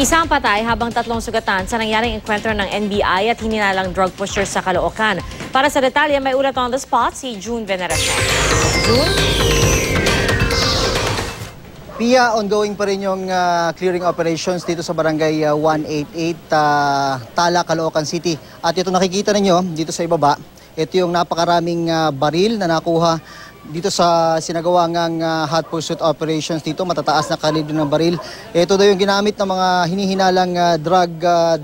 Isang patay habang 3 sugatan sa nangyaring enkwentro ng NBI at hininalang drug pusher sa Caloocan. Para sa detalye, may ulat on the spot si June Veneracion. June? Pia, ongoing pa rin yung clearing operations dito sa barangay 188, Tala, Caloocan City. At ito nakikita ninyo dito sa ibaba, ito yung napakaraming baril na nakuha dito sa sinagawangang hot pursuit operations dito, matataas na kalibre ng baril. Ito daw yung ginamit ng mga hinihinalang drug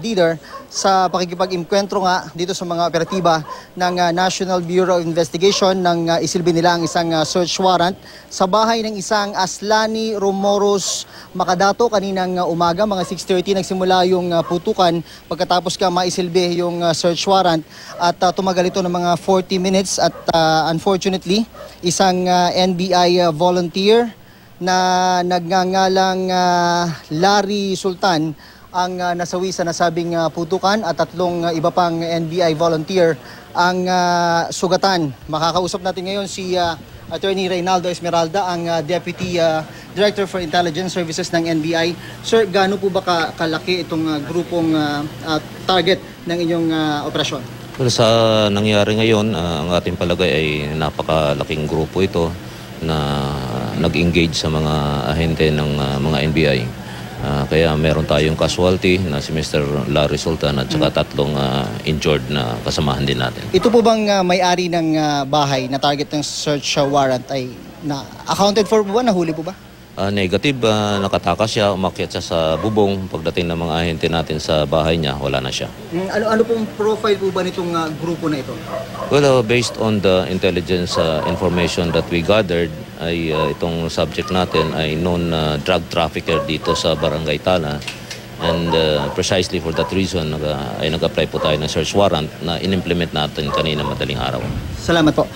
dealer sa pakikipag-imkwentro nga dito sa mga operatiba ng National Bureau of Investigation nang isilbi nila ang isang search warrant sa bahay ng isang Aslani Romoros Makadato kaninang umaga. Mga 6:30 nagsimula yung putukan, pagkatapos maisilbi yung search warrant at tumagal ito ng mga 40 minutes at unfortunately isang NBI volunteer na nagngangalang Larry Sultan ang nasawi sa nasabing putukan at 3 iba pang NBI volunteer ang sugatan. Makakausap natin ngayon si Attorney Reynaldo Esmeralda, ang Deputy Director for Intelligence Services ng NBI. Sir, gaano po ba kalaki itong grupong target ng inyong operasyon? Well, sa nangyari ngayon, ang ating palagay ay napakalaking grupo ito na nag-engage sa mga ahente ng mga NBI. Kaya meron tayong casualty na si Mr. Larry Sultan at saka 3 injured na kasamahan din natin. Ito po bang may-ari ng bahay na target ng search warrant ay accounted for po ba? Nahuli po ba? Negative, nakatakas siya, umakyat siya sa bubong. Pagdating ng mga ahente natin sa bahay niya, wala na siya. Ano pong profile po ba nitong grupo na ito? Well, based on the intelligence information that we gathered, ay itong subject natin ay known drug trafficker dito sa Barangay Tala. And precisely for that reason, ay nag-apply po tayo ng search warrant na in-implement natin kanina madaling araw. Salamat po.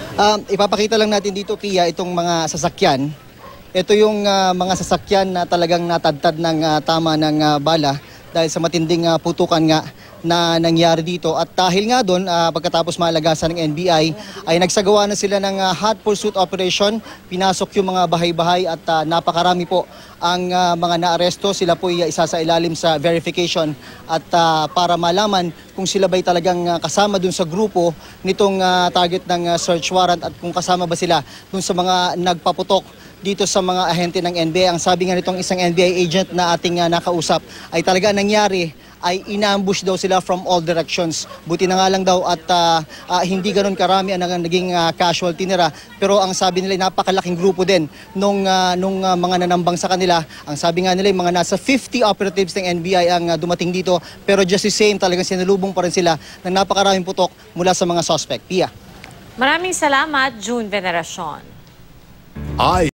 Ipapakita lang natin dito, Pia, itong mga sasakyan. Ito yung mga sasakyan na talagang natadtad ng tama ng bala dahil sa matinding putukan nga na nangyari dito. At dahil nga doon, pagkatapos malagasan ng NBI, ay nagsagawa na sila ng hot pursuit operation. Pinasok yung mga bahay-bahay at napakarami po ang mga naaresto. Sila po ay isa sa ilalim sa verification at para malaman kung sila ba'y talagang kasama dun sa grupo nitong target ng search warrant at kung kasama ba sila dun sa mga nagpaputok dito sa mga ahente ng NBI. Ang sabi nga nitong isang NBI agent na ating nakausap ay talaga nangyari ay inambush daw sila from all directions. Buti na nga lang daw at hindi ganoon karami ang naging casualty nila. Pero ang sabi nila napakalaking grupo din nung mga nanambang sa kanila. Ang sabi nga nila mga nasa 50 operatives ng NBI ang dumating dito. Pero just the same talagang sinalubong pa rin sila ng napakaraming putok mula sa mga suspect. Pia. Maraming salamat, June Veneracion.